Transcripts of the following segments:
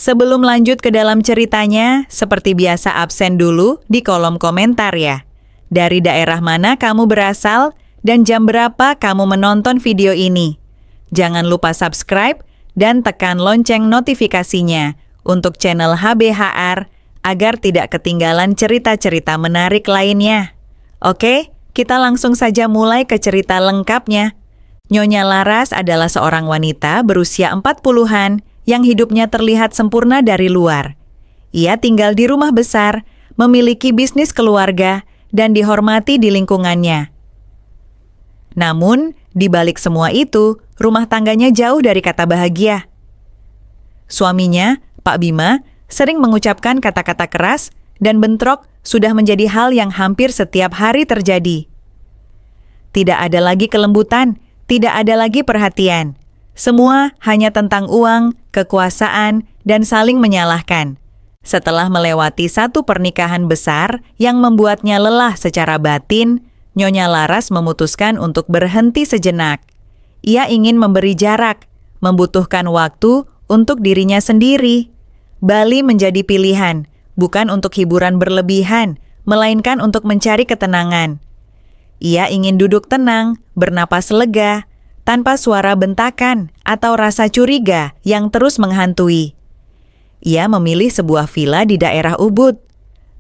Sebelum lanjut ke dalam ceritanya, seperti biasa absen dulu di kolom komentar ya. Dari daerah mana kamu berasal dan jam berapa kamu menonton video ini. Jangan lupa subscribe dan tekan lonceng notifikasinya untuk channel HBHR agar tidak ketinggalan cerita-cerita menarik lainnya. Oke, kita langsung saja mulai ke cerita lengkapnya. Nyonya Laras adalah seorang wanita berusia 40-an yang hidupnya terlihat sempurna dari luar. Ia tinggal di rumah besar, memiliki bisnis keluarga, dan dihormati di lingkungannya. Namun, di balik semua itu, rumah tangganya jauh dari kata bahagia. Suaminya, Pak Bima, sering mengucapkan kata-kata keras dan bentrok sudah menjadi hal yang hampir setiap hari terjadi. Tidak ada lagi kelembutan, tidak ada lagi perhatian. Semua hanya tentang uang, kekuasaan, dan saling menyalahkan. Setelah melewati satu pernikahan besar yang membuatnya lelah secara batin, Nyonya Laras memutuskan untuk berhenti sejenak. Ia ingin memberi jarak, membutuhkan waktu untuk dirinya sendiri. Bali menjadi pilihan, bukan untuk hiburan berlebihan, melainkan untuk mencari ketenangan. Ia ingin duduk tenang, bernapas lega, tanpa suara bentakan atau rasa curiga yang terus menghantui. Ia memilih sebuah villa di daerah Ubud.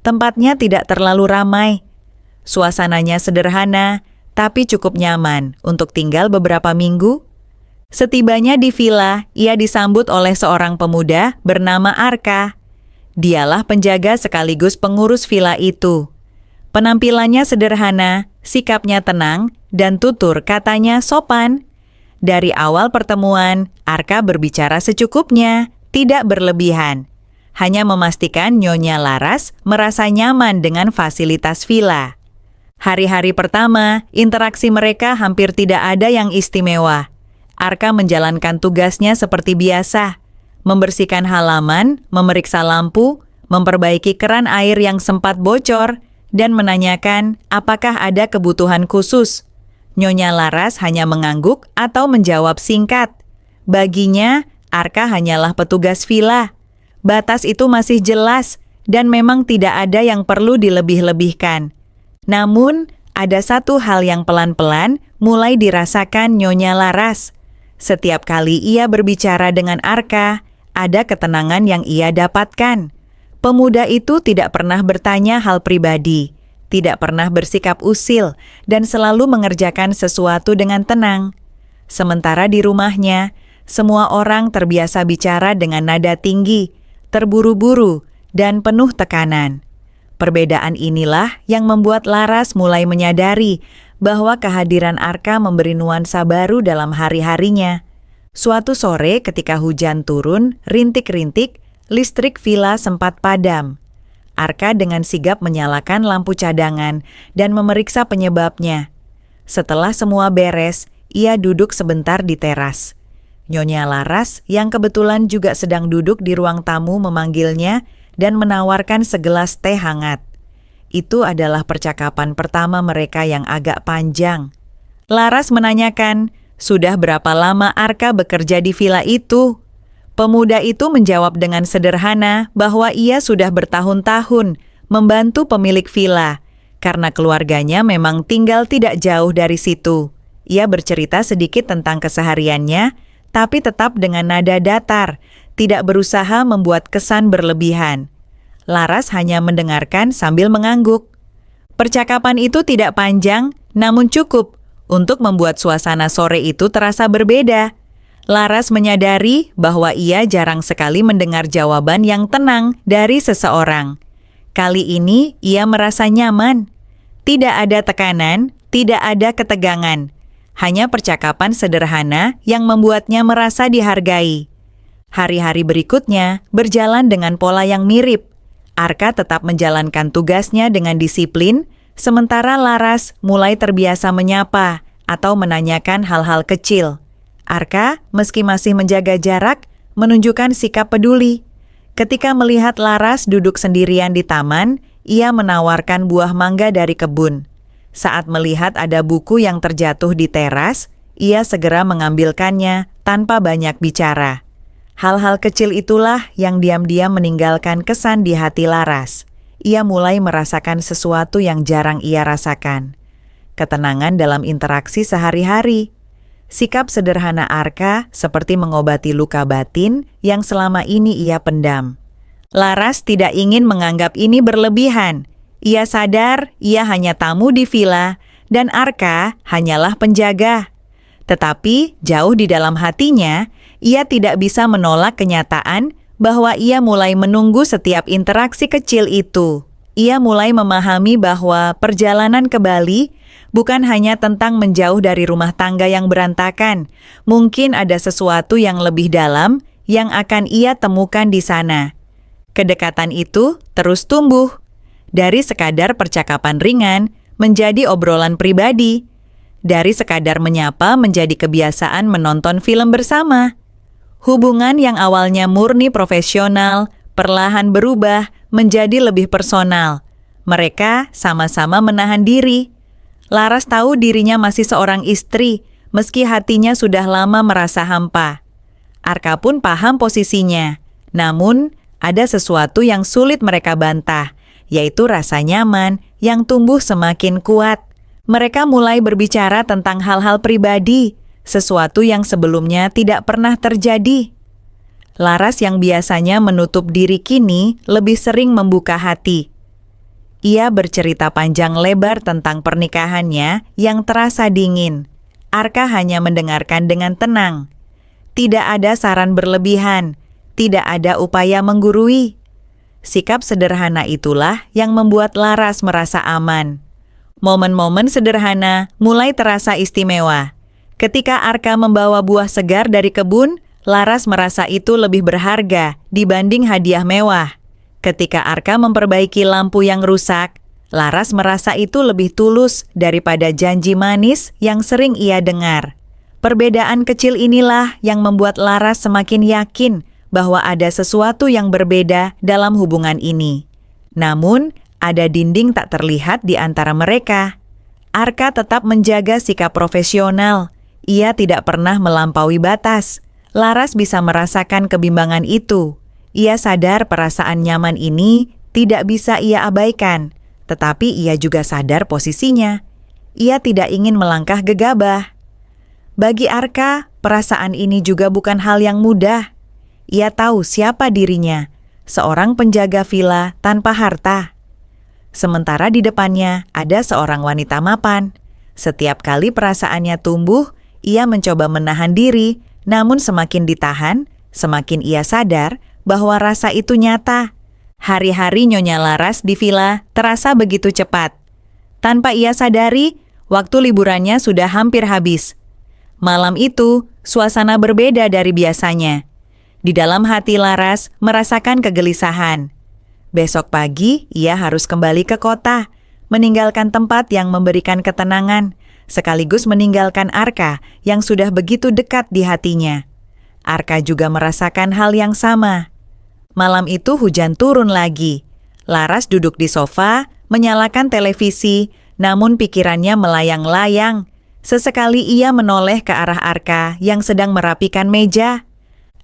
Tempatnya tidak terlalu ramai. Suasananya sederhana, tapi cukup nyaman untuk tinggal beberapa minggu. Setibanya di villa, ia disambut oleh seorang pemuda bernama Arka. Dialah penjaga sekaligus pengurus villa itu. Penampilannya sederhana, sikapnya tenang, dan tutur katanya sopan. Dari awal pertemuan, Arka berbicara secukupnya, tidak berlebihan. Hanya memastikan Nyonya Laras merasa nyaman dengan fasilitas villa. Hari-hari pertama, interaksi mereka hampir tidak ada yang istimewa. Arka menjalankan tugasnya seperti biasa, membersihkan halaman, memeriksa lampu, memperbaiki keran air yang sempat bocor, dan menanyakan apakah ada kebutuhan khusus. Nyonya Laras hanya mengangguk atau menjawab singkat. Baginya, Arka hanyalah petugas villa. Batas itu masih jelas dan memang tidak ada yang perlu dilebih-lebihkan. Namun, ada satu hal yang pelan-pelan mulai dirasakan Nyonya Laras. Setiap kali ia berbicara dengan Arka, ada ketenangan yang ia dapatkan. Pemuda itu tidak pernah bertanya hal pribadi, tidak pernah bersikap usil, dan selalu mengerjakan sesuatu dengan tenang. Sementara di rumahnya, semua orang terbiasa bicara dengan nada tinggi, terburu-buru, dan penuh tekanan. Perbedaan inilah yang membuat Laras mulai menyadari bahwa kehadiran Arka memberi nuansa baru dalam hari-harinya. Suatu sore ketika hujan turun, rintik-rintik, listrik villa sempat padam. Arka dengan sigap menyalakan lampu cadangan dan memeriksa penyebabnya. Setelah semua beres, ia duduk sebentar di teras. Nyonya Laras yang kebetulan juga sedang duduk di ruang tamu memanggilnya dan menawarkan segelas teh hangat. Itu adalah percakapan pertama mereka yang agak panjang. Laras menanyakan, sudah berapa lama Arka bekerja di villa itu? Pemuda itu menjawab dengan sederhana bahwa ia sudah bertahun-tahun membantu pemilik villa, karena keluarganya memang tinggal tidak jauh dari situ. Ia bercerita sedikit tentang kesehariannya, tapi tetap dengan nada datar, tidak berusaha membuat kesan berlebihan. Laras hanya mendengarkan sambil mengangguk. Percakapan itu tidak panjang, namun cukup untuk membuat suasana sore itu terasa berbeda. Laras menyadari bahwa ia jarang sekali mendengar jawaban yang tenang dari seseorang. Kali ini ia merasa nyaman. Tidak ada tekanan, tidak ada ketegangan. Hanya percakapan sederhana yang membuatnya merasa dihargai. Hari-hari berikutnya berjalan dengan pola yang mirip. Arka tetap menjalankan tugasnya dengan disiplin, sementara Laras mulai terbiasa menyapa atau menanyakan hal-hal kecil. Arka, meski masih menjaga jarak, menunjukkan sikap peduli. Ketika melihat Laras duduk sendirian di taman, ia menawarkan buah mangga dari kebun. Saat melihat ada buku yang terjatuh di teras, ia segera mengambilkannya tanpa banyak bicara. Hal-hal kecil itulah yang diam-diam meninggalkan kesan di hati Laras. Ia mulai merasakan sesuatu yang jarang ia rasakan. Ketenangan dalam interaksi sehari-hari. Sikap sederhana Arka seperti mengobati luka batin yang selama ini ia pendam. Laras tidak ingin menganggap ini berlebihan. Ia sadar ia hanya tamu di villa dan Arka hanyalah penjaga. Tetapi jauh di dalam hatinya, ia tidak bisa menolak kenyataan bahwa ia mulai menunggu setiap interaksi kecil itu. Ia mulai memahami bahwa perjalanan ke Bali bukan hanya tentang menjauh dari rumah tangga yang berantakan. Mungkin ada sesuatu yang lebih dalam yang akan ia temukan di sana. Kedekatan itu terus tumbuh. Dari sekadar percakapan ringan menjadi obrolan pribadi. Dari sekadar menyapa menjadi kebiasaan menonton film bersama. Hubungan yang awalnya murni profesional, perlahan berubah menjadi lebih personal. Mereka sama-sama menahan diri. Laras tahu dirinya masih seorang istri, meski hatinya sudah lama merasa hampa. Arka pun paham posisinya. Namun, ada sesuatu yang sulit mereka bantah, yaitu rasa nyaman yang tumbuh semakin kuat. Mereka mulai berbicara tentang hal-hal pribadi, sesuatu yang sebelumnya tidak pernah terjadi. Laras yang biasanya menutup diri kini lebih sering membuka hati. Ia bercerita panjang lebar tentang pernikahannya yang terasa dingin. Arka hanya mendengarkan dengan tenang. Tidak ada saran berlebihan, tidak ada upaya menggurui. Sikap sederhana itulah yang membuat Laras merasa aman. Momen-momen sederhana mulai terasa istimewa. Ketika Arka membawa buah segar dari kebun, Laras merasa itu lebih berharga dibanding hadiah mewah. Ketika Arka memperbaiki lampu yang rusak, Laras merasa itu lebih tulus daripada janji manis yang sering ia dengar. Perbedaan kecil inilah yang membuat Laras semakin yakin bahwa ada sesuatu yang berbeda dalam hubungan ini. Namun, ada dinding tak terlihat di antara mereka. Arka tetap menjaga sikap profesional. Ia tidak pernah melampaui batas. Laras bisa merasakan kebimbangan itu. Ia sadar perasaan nyaman ini tidak bisa ia abaikan. Tetapi ia juga sadar posisinya. Ia tidak ingin melangkah gegabah. Bagi Arka, perasaan ini juga bukan hal yang mudah. Ia tahu siapa dirinya, seorang penjaga villa tanpa harta. Sementara di depannya ada seorang wanita mapan. Setiap kali perasaannya tumbuh, ia mencoba menahan diri, namun semakin ditahan, semakin ia sadar bahwa rasa itu nyata. Hari-hari Nyonya Laras di villa terasa begitu cepat. Tanpa ia sadari, waktu liburannya sudah hampir habis. Malam itu, suasana berbeda dari biasanya. Di dalam hati Laras merasakan kegelisahan. Besok pagi, ia harus kembali ke kota, meninggalkan tempat yang memberikan ketenangan, sekaligus meninggalkan Arka yang sudah begitu dekat di hatinya. Arka juga merasakan hal yang sama. Malam itu hujan turun lagi. Laras duduk di sofa, menyalakan televisi, namun pikirannya melayang-layang. Sesekali ia menoleh ke arah Arka yang sedang merapikan meja.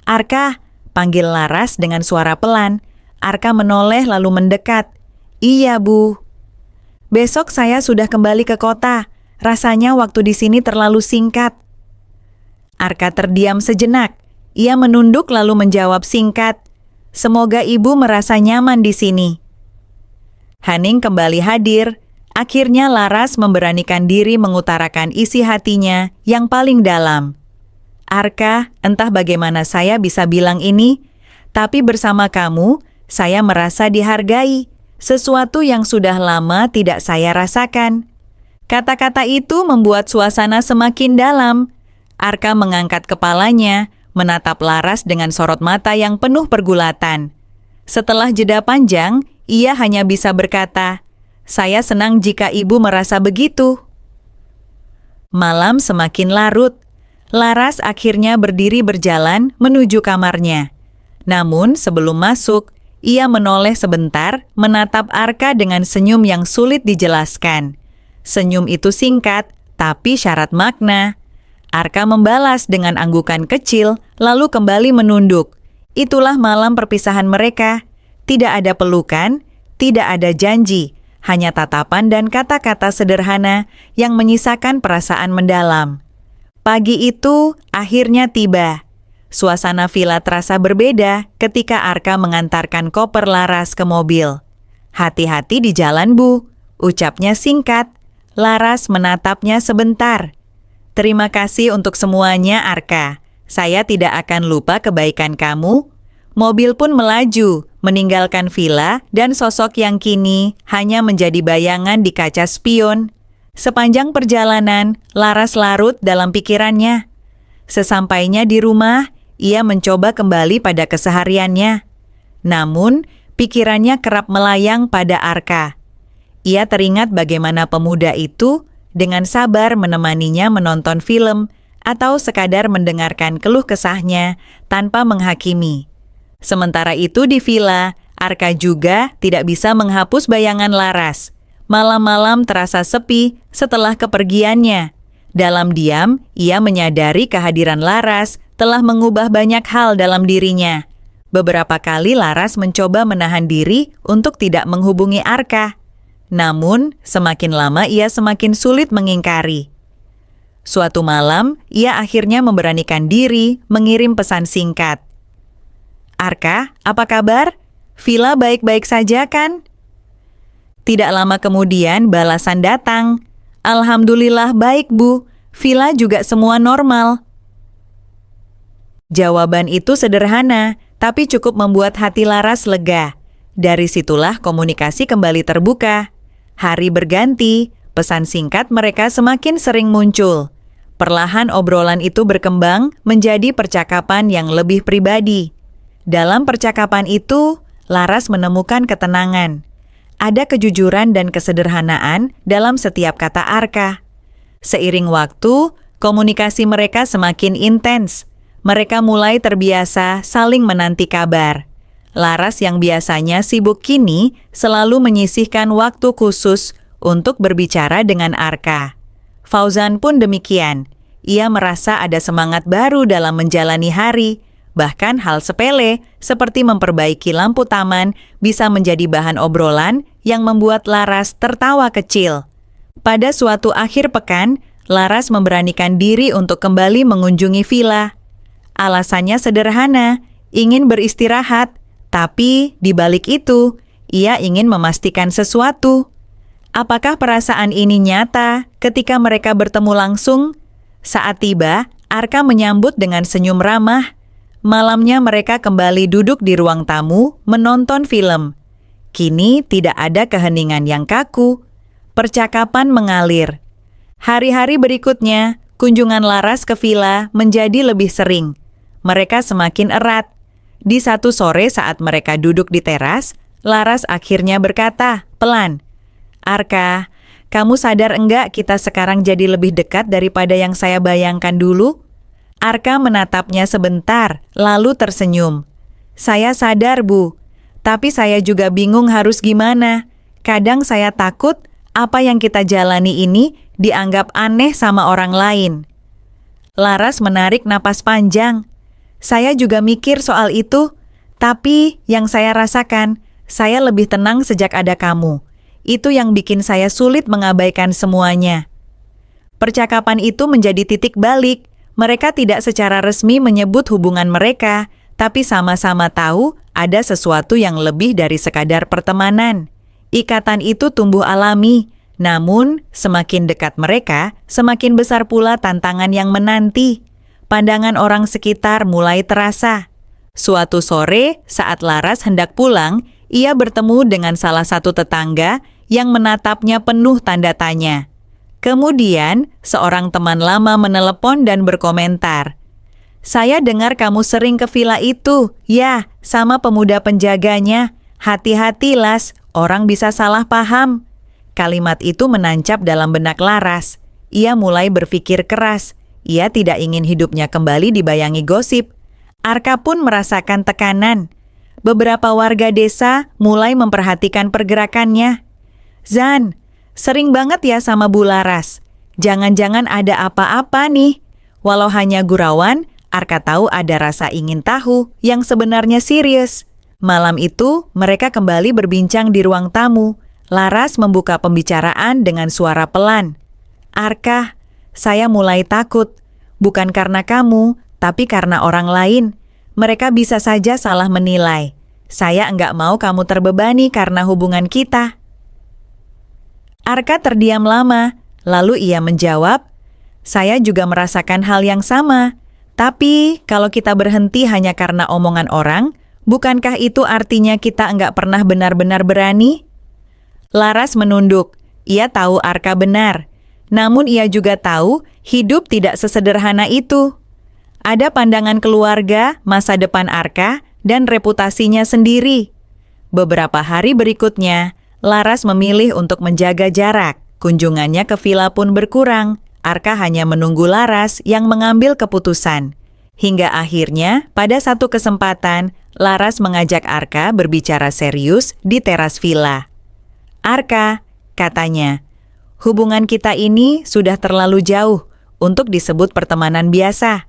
"Arka," panggil Laras dengan suara pelan. Arka menoleh lalu mendekat. "Iya, Bu." "Besok saya sudah kembali ke kota. Rasanya waktu di sini terlalu singkat." Arka terdiam sejenak. Ia menunduk lalu menjawab singkat, "Semoga Ibu merasa nyaman di sini." Haning kembali hadir. Akhirnya Laras memberanikan diri mengutarakan isi hatinya yang paling dalam. "Arka, entah bagaimana saya bisa bilang ini, tapi bersama kamu, saya merasa dihargai, sesuatu yang sudah lama tidak saya rasakan." Kata-kata itu membuat suasana semakin dalam. Arka mengangkat kepalanya, menatap Laras dengan sorot mata yang penuh pergulatan. Setelah jeda panjang, ia hanya bisa berkata, "Saya senang jika Ibu merasa begitu." Malam semakin larut. Laras akhirnya berdiri berjalan menuju kamarnya. Namun sebelum masuk, ia menoleh sebentar menatap Arka dengan senyum yang sulit dijelaskan. Senyum itu singkat, tapi syarat makna. Arka membalas dengan anggukan kecil, lalu kembali menunduk. Itulah malam perpisahan mereka. Tidak ada pelukan, tidak ada janji, hanya tatapan dan kata-kata sederhana yang menyisakan perasaan mendalam. Pagi itu akhirnya tiba. Suasana villa terasa berbeda ketika Arka mengantarkan koper Laras ke mobil. "Hati-hati di jalan, Bu," ucapnya singkat. Laras menatapnya sebentar. "Terima kasih untuk semuanya, Arka. Saya tidak akan lupa kebaikan kamu." Mobil pun melaju, meninggalkan villa dan sosok yang kini hanya menjadi bayangan di kaca spion. Sepanjang perjalanan, Laras larut dalam pikirannya. Sesampainya di rumah, ia mencoba kembali pada kesehariannya. Namun, pikirannya kerap melayang pada Arka. Ia teringat bagaimana pemuda itu dengan sabar menemaninya menonton film atau sekadar mendengarkan keluh kesahnya tanpa menghakimi. Sementara itu di villa, Arka juga tidak bisa menghapus bayangan Laras. Malam-malam terasa sepi setelah kepergiannya. Dalam diam, ia menyadari kehadiran Laras telah mengubah banyak hal dalam dirinya. Beberapa kali Laras mencoba menahan diri untuk tidak menghubungi Arka. Namun, semakin lama ia semakin sulit mengingkari. Suatu malam, ia akhirnya memberanikan diri mengirim pesan singkat. "Arka, apa kabar? Villa baik-baik saja kan?" Tidak lama kemudian balasan datang. "Alhamdulillah baik, Bu. Villa juga semua normal." Jawaban itu sederhana, tapi cukup membuat hati Laras lega. Dari situlah komunikasi kembali terbuka. Hari berganti, pesan singkat mereka semakin sering muncul. Perlahan obrolan itu berkembang menjadi percakapan yang lebih pribadi. Dalam percakapan itu, Laras menemukan ketenangan. Ada kejujuran dan kesederhanaan dalam setiap kata Arka. Seiring waktu, komunikasi mereka semakin intens. Mereka mulai terbiasa saling menanti kabar. Laras yang biasanya sibuk kini selalu menyisihkan waktu khusus untuk berbicara dengan Arka. Fauzan pun demikian. Ia merasa ada semangat baru dalam menjalani hari. Bahkan hal sepele seperti memperbaiki lampu taman bisa menjadi bahan obrolan yang membuat Laras tertawa kecil. Pada suatu akhir pekan, Laras memberanikan diri untuk kembali mengunjungi villa. Alasannya sederhana, ingin beristirahat. Tapi di balik itu, ia ingin memastikan sesuatu. Apakah perasaan ini nyata ketika mereka bertemu langsung? Saat tiba, Arka menyambut dengan senyum ramah. Malamnya mereka kembali duduk di ruang tamu menonton film. Kini tidak ada keheningan yang kaku. Percakapan mengalir. Hari-hari berikutnya, kunjungan Laras ke villa menjadi lebih sering. Mereka semakin erat. Di satu sore saat mereka duduk di teras, Laras akhirnya berkata, pelan, "Arka, kamu sadar enggak kita sekarang jadi lebih dekat daripada yang saya bayangkan dulu?" Arka menatapnya sebentar, lalu tersenyum. "Saya sadar, Bu. Tapi saya juga bingung harus gimana. Kadang saya takut apa yang kita jalani ini dianggap aneh sama orang lain." Laras menarik napas panjang. "Saya juga mikir soal itu, tapi yang saya rasakan, saya lebih tenang sejak ada kamu. Itu yang bikin saya sulit mengabaikan semuanya." Percakapan itu menjadi titik balik. Mereka tidak secara resmi menyebut hubungan mereka, tapi sama-sama tahu ada sesuatu yang lebih dari sekadar pertemanan. Ikatan itu tumbuh alami, namun semakin dekat mereka, semakin besar pula tantangan yang menanti. Pandangan orang sekitar mulai terasa. Suatu sore, saat Laras hendak pulang, ia bertemu dengan salah satu tetangga yang menatapnya penuh tanda tanya. Kemudian, seorang teman lama menelepon dan berkomentar, "Saya dengar kamu sering ke villa itu, ya, sama pemuda penjaganya. Hati-hati, Las, orang bisa salah paham." Kalimat itu menancap dalam benak Laras. Ia mulai berpikir keras. Ia tidak ingin hidupnya kembali dibayangi gosip. Arka pun merasakan tekanan. Beberapa warga desa mulai memperhatikan pergerakannya. "Zan, sering banget ya sama Bu Laras. Jangan-jangan ada apa-apa nih. Walau hanya gurauan, Arka tahu ada rasa ingin tahu yang sebenarnya serius. Malam itu, mereka kembali berbincang di ruang tamu. Laras membuka pembicaraan dengan suara pelan. Arka, saya mulai takut. Bukan karena kamu, tapi karena orang lain. Mereka bisa saja salah menilai. Saya enggak mau kamu terbebani karena hubungan kita. Arka terdiam lama, lalu ia menjawab, saya juga merasakan hal yang sama. Tapi kalau kita berhenti hanya karena omongan orang, bukankah itu artinya kita enggak pernah benar-benar berani? Laras menunduk. Ia tahu Arka benar. Namun ia juga tahu hidup tidak sesederhana itu. Ada pandangan keluarga, masa depan Arka, dan reputasinya sendiri. Beberapa hari berikutnya, Laras memilih untuk menjaga jarak. Kunjungannya ke villa pun berkurang. Arka hanya menunggu Laras yang mengambil keputusan. Hingga akhirnya, pada satu kesempatan, Laras mengajak Arka berbicara serius di teras villa. Arka, katanya, hubungan kita ini sudah terlalu jauh untuk disebut pertemanan biasa.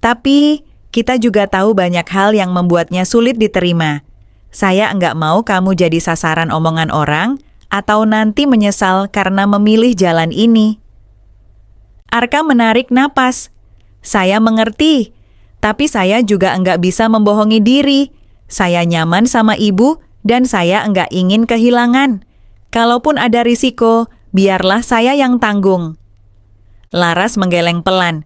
Tapi, kita juga tahu banyak hal yang membuatnya sulit diterima. Saya enggak mau kamu jadi sasaran omongan orang atau nanti menyesal karena memilih jalan ini. Arka menarik napas. Saya mengerti, tapi saya juga enggak bisa membohongi diri. Saya nyaman sama ibu dan saya enggak ingin kehilangan. Kalaupun ada risiko, biarlah saya yang tanggung. Laras menggeleng pelan.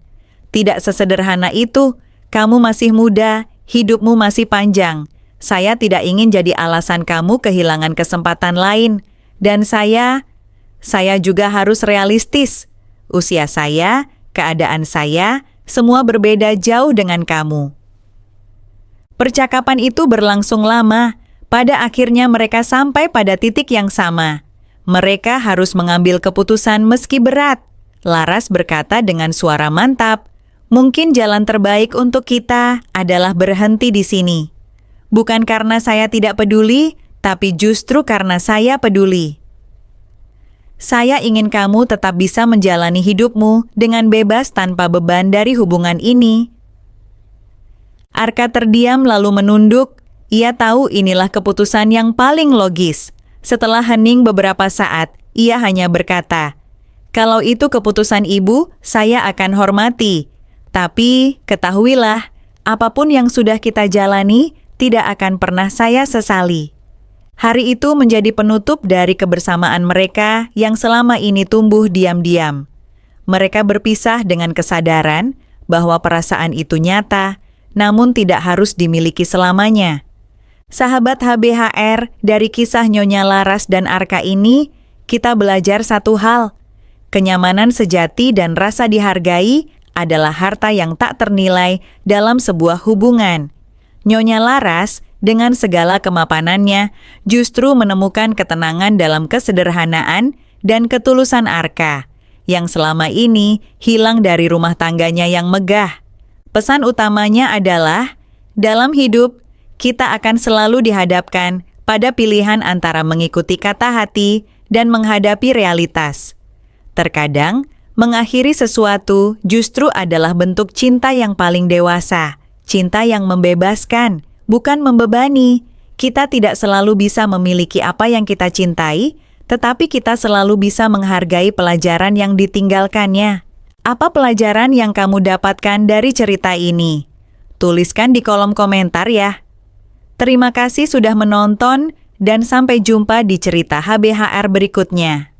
Tidak sesederhana itu. Kamu masih muda, hidupmu masih panjang. Saya tidak ingin jadi alasan kamu kehilangan kesempatan lain. Dan saya juga harus realistis. Usia saya, keadaan saya, semua berbeda jauh dengan kamu. Percakapan itu berlangsung lama. Pada akhirnya mereka sampai pada titik yang sama. Mereka harus mengambil keputusan meski berat. Laras berkata dengan suara mantap, mungkin jalan terbaik untuk kita adalah berhenti di sini. Bukan karena saya tidak peduli, tapi justru karena saya peduli. Saya ingin kamu tetap bisa menjalani hidupmu dengan bebas tanpa beban dari hubungan ini. Arka terdiam lalu menunduk. Ia tahu inilah keputusan yang paling logis. Setelah hening beberapa saat, ia hanya berkata, kalau itu keputusan ibu, saya akan hormati. Tapi ketahuilah, apapun yang sudah kita jalani, tidak akan pernah saya sesali. Hari itu menjadi penutup dari kebersamaan mereka yang selama ini tumbuh diam-diam. Mereka berpisah dengan kesadaran bahwa perasaan itu nyata, namun tidak harus dimiliki selamanya. Sahabat HBHR, dari kisah Nyonya Laras dan Arka ini, kita belajar satu hal. Kenyamanan sejati dan rasa dihargai adalah harta yang tak ternilai dalam sebuah hubungan. Nyonya Laras, dengan segala kemapanannya, justru menemukan ketenangan dalam kesederhanaan dan ketulusan Arka, yang selama ini hilang dari rumah tangganya yang megah. Pesan utamanya adalah, dalam hidup, kita akan selalu dihadapkan pada pilihan antara mengikuti kata hati dan menghadapi realitas. Terkadang, mengakhiri sesuatu justru adalah bentuk cinta yang paling dewasa, cinta yang membebaskan, bukan membebani. Kita tidak selalu bisa memiliki apa yang kita cintai, tetapi kita selalu bisa menghargai pelajaran yang ditinggalkannya. Apa pelajaran yang kamu dapatkan dari cerita ini? Tuliskan di kolom komentar ya. Terima kasih sudah menonton dan sampai jumpa di cerita HBHR berikutnya.